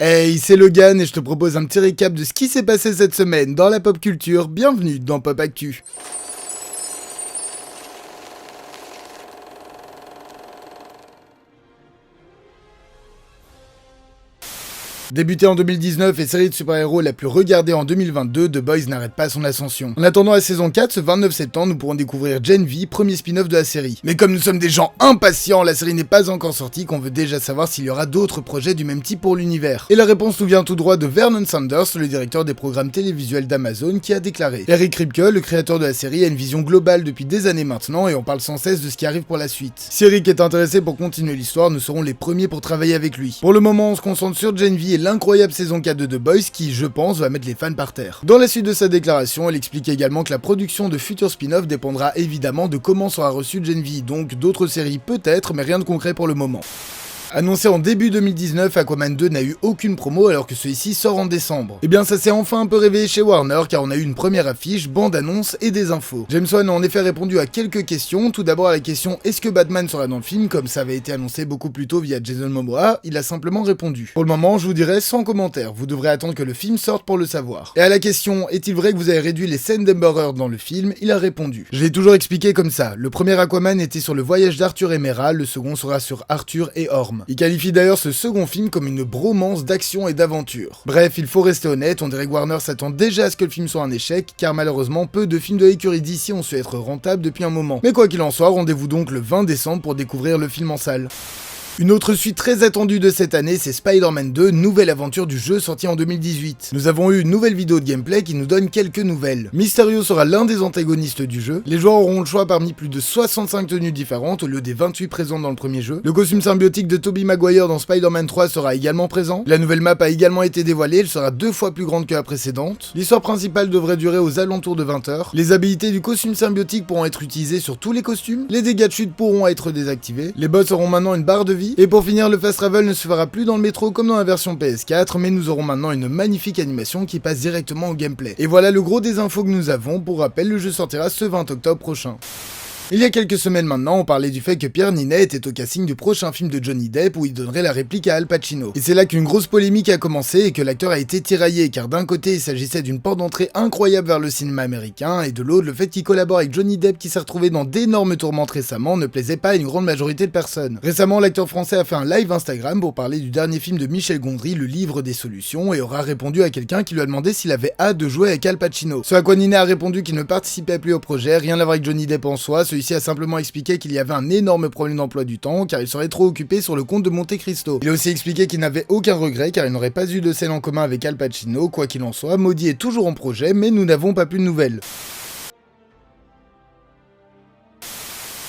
Hey, c'est Logan et je te propose un petit récap de ce qui s'est passé cette semaine dans la pop culture. Bienvenue dans Pop Actu. Débutée en 2019 et série de super-héros la plus regardée en 2022, The Boys n'arrête pas son ascension. En attendant la saison 4, ce 29 septembre, nous pourrons découvrir Gen V, premier spin-off de la série. Mais comme nous sommes des gens impatients, la série n'est pas encore sortie, qu'on veut déjà savoir s'il y aura d'autres projets du même type pour l'univers. Et la réponse nous vient tout droit de Vernon Sanders, le directeur des programmes télévisuels d'Amazon, qui a déclaré: Eric Kripke, le créateur de la série, a une vision globale depuis des années maintenant et on parle sans cesse de ce qui arrive pour la suite. Si Eric est intéressé pour continuer l'histoire, nous serons les premiers pour travailler avec lui. Pour le moment, on se concentre sur Gen V et l'incroyable saison 4 de The Boys qui, je pense, va mettre les fans par terre. Dans la suite de sa déclaration, elle explique également que la production de futurs spin-offs dépendra évidemment de comment sera reçu Gen V, donc d'autres séries peut-être, mais rien de concret pour le moment. Annoncé en début 2019, Aquaman 2 n'a eu aucune promo alors que celui-ci sort en décembre. Et bien ça s'est enfin un peu réveillé chez Warner car on a eu une première affiche, bande-annonce et des infos. James Wan a en effet répondu à quelques questions. Tout d'abord à la question: est-ce que Batman sera dans le film, comme ça avait été annoncé beaucoup plus tôt via Jason Momoa. Il a simplement répondu: pour le moment je vous dirai sans commentaire, vous devrez attendre que le film sorte pour le savoir. Et à la question: est-il vrai que vous avez réduit les scènes d'Amber Heard dans le film, il a répondu: je l'ai toujours expliqué comme ça, le premier Aquaman était sur le voyage d'Arthur et Mera, le second sera sur Arthur et Orm. Il qualifie d'ailleurs ce second film comme une bromance d'action et d'aventure. Bref, il faut rester honnête, on dirait que Warner s'attend déjà à ce que le film soit un échec, car malheureusement peu de films de l'écurie d'ici ont su être rentables depuis un moment. Mais quoi qu'il en soit, rendez-vous donc le 20 décembre pour découvrir le film en salle. Une autre suite très attendue de cette année, c'est Spider-Man 2, nouvelle aventure du jeu sorti en 2018. Nous avons eu une nouvelle vidéo de gameplay qui nous donne quelques nouvelles. Mysterio sera l'un des antagonistes du jeu. Les joueurs auront le choix parmi plus de 65 tenues différentes au lieu des 28 présentes dans le premier jeu. Le costume symbiotique de Tobey Maguire dans Spider-Man 3 sera également présent. La nouvelle map a également été dévoilée, elle sera 2 fois plus grande que la précédente. L'histoire principale devrait durer aux alentours de 20 heures. Les habilités du costume symbiotique pourront être utilisées sur tous les costumes. Les dégâts de chute pourront être désactivés. Les boss auront maintenant une barre de vie. Et pour finir, le fast travel ne se fera plus dans le métro comme dans la version PS4, mais nous aurons maintenant une magnifique animation qui passe directement au gameplay. Et voilà le gros des infos que nous avons. Pour rappel, le jeu sortira ce 20 octobre prochain. Il y a quelques semaines maintenant, on parlait du fait que Pierre Ninet était au casting du prochain film de Johnny Depp où il donnerait la réplique à Al Pacino. Et c'est là qu'une grosse polémique a commencé et que l'acteur a été tiraillé, car d'un côté il s'agissait d'une porte d'entrée incroyable vers le cinéma américain, et de l'autre le fait qu'il collabore avec Johnny Depp qui s'est retrouvé dans d'énormes tourmentes récemment ne plaisait pas à une grande majorité de personnes. Récemment, l'acteur français a fait un live Instagram pour parler du dernier film de Michel Gondry, Le Livre des Solutions, et aura répondu à quelqu'un qui lui a demandé s'il avait hâte de jouer avec Al Pacino. Ce à quoi Ninet a répondu qu'il ne participait plus au projet, rien à voir avec Johnny Depp en soi, celui-ci a simplement expliqué qu'il y avait un énorme problème d'emploi du temps car il serait trop occupé sur le compte de Monte Cristo. Il a aussi expliqué qu'il n'avait aucun regret car il n'aurait pas eu de scène en commun avec Al Pacino. Quoi qu'il en soit, Maudit est toujours en projet mais nous n'avons pas plus de nouvelles.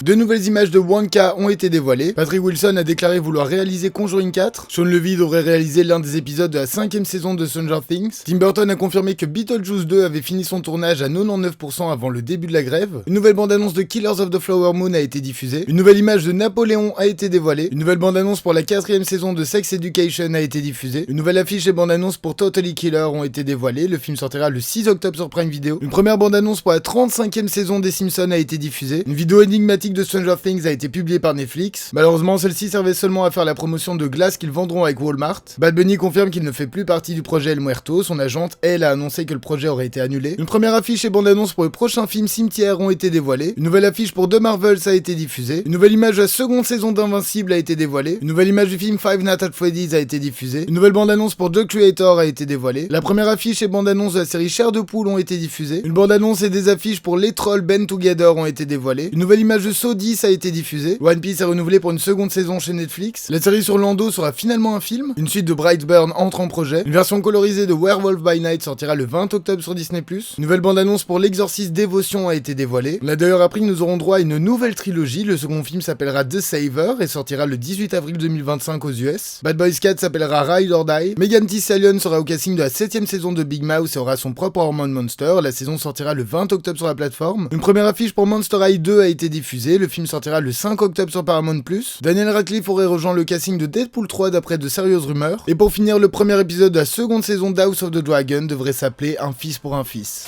De nouvelles images de Wonka ont été dévoilées. Patrick Wilson a déclaré vouloir réaliser Conjuring 4. Sean Levy devrait réaliser l'un des épisodes de la 5ème saison de Stranger Things. Tim Burton a confirmé que Beetlejuice 2 avait fini son tournage à 99% avant le début de la grève. Une nouvelle bande-annonce de Killers of the Flower Moon a été diffusée. Une nouvelle image de Napoléon a été dévoilée. Une nouvelle bande-annonce pour la 4ème saison de Sex Education a été diffusée. Une nouvelle affiche et bande-annonce pour Totally Killer ont été dévoilées. Le film sortira le 6 octobre sur Prime Video. Une première bande-annonce pour la 35ème saison des Simpsons a été diffusée. Une vidéo énigmatique de Stranger Things a été publiée par Netflix. Malheureusement, celle-ci servait seulement à faire la promotion de glace qu'ils vendront avec Walmart. Bad Bunny confirme qu'il ne fait plus partie du projet El Muerto. Son agente, elle, a annoncé que le projet aurait été annulé. Une première affiche et bande-annonce pour le prochain film Cimetière ont été dévoilées. Une nouvelle affiche pour The Marvels a été diffusée. Une nouvelle image de la seconde saison d'Invincible a été dévoilée. Une nouvelle image du film Five Nights at Freddy's a été diffusée. Une nouvelle bande-annonce pour The Creator a été dévoilée. La première affiche et bande-annonce de la série Chair de Poule ont été diffusées. Une bande-annonce et des affiches pour Les Trolls Band Together ont été dévoilées. Une nouvelle image de Saw 10 a été diffusée. One Piece est renouvelé pour une seconde saison chez Netflix. La série sur Lando sera finalement un film. Une suite de Brightburn entre en projet. Une version colorisée de Werewolf by Night sortira le 20 octobre sur Disney+. Une nouvelle bande-annonce pour L'Exorciste Dévotion a été dévoilée. On a d'ailleurs appris que nous aurons droit à une nouvelle trilogie. Le second film s'appellera The Saver et sortira le 18 avril 2025 aux US. Bad Boys 4 s'appellera Ride or Die. Megan Thee Stallion sera au casting de la 7ème saison de Big Mouth et aura son propre Hormone Monster. La saison sortira le 20 octobre sur la plateforme. Une première affiche pour Monster High 2 a été diffusée. Le film sortira le 5 octobre sur Paramount+. Daniel Radcliffe aurait rejoint le casting de Deadpool 3 d'après de sérieuses rumeurs. Et pour finir, le premier épisode de la seconde saison d'House of the Dragon devrait s'appeler Un fils pour un fils.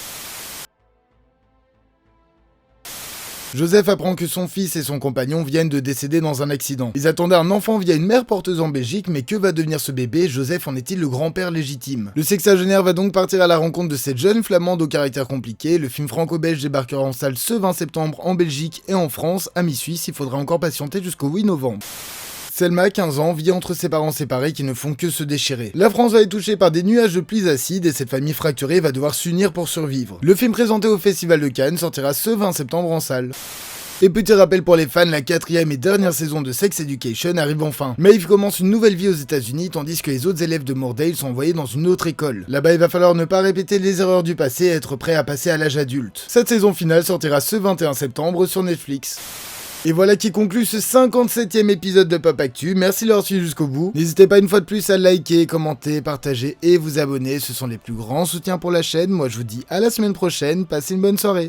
Joseph apprend que son fils et son compagnon viennent de décéder dans un accident. Ils attendaient un enfant via une mère porteuse en Belgique, mais que va devenir ce bébé? Joseph en est-il le grand-père légitime? Le sexagénaire va donc partir à la rencontre de cette jeune flamande au caractère compliqué. Le film franco-belge débarquera en salle ce 20 septembre en Belgique et en France. Amis suisses, il faudra encore patienter jusqu'au 8 novembre. Selma, 15 ans, vit entre ses parents séparés qui ne font que se déchirer. La France va être touchée par des nuages de pluie acides et cette famille fracturée va devoir s'unir pour survivre. Le film présenté au Festival de Cannes sortira ce 20 septembre en salle. Et petit rappel pour les fans, la 4e et dernière saison de Sex Education arrive enfin. Maeve commence une nouvelle vie aux États-Unis tandis que les autres élèves de Moordale sont envoyés dans une autre école. Là-bas, il va falloir ne pas répéter les erreurs du passé et être prêt à passer à l'âge adulte. Cette saison finale sortira ce 21 septembre sur Netflix. Et voilà qui conclut ce 57e épisode de Pop Actu. Merci de l'avoir suivi jusqu'au bout. N'hésitez pas une fois de plus à liker, commenter, partager et vous abonner. Ce sont les plus grands soutiens pour la chaîne. Moi je vous dis à la semaine prochaine. Passez une bonne soirée.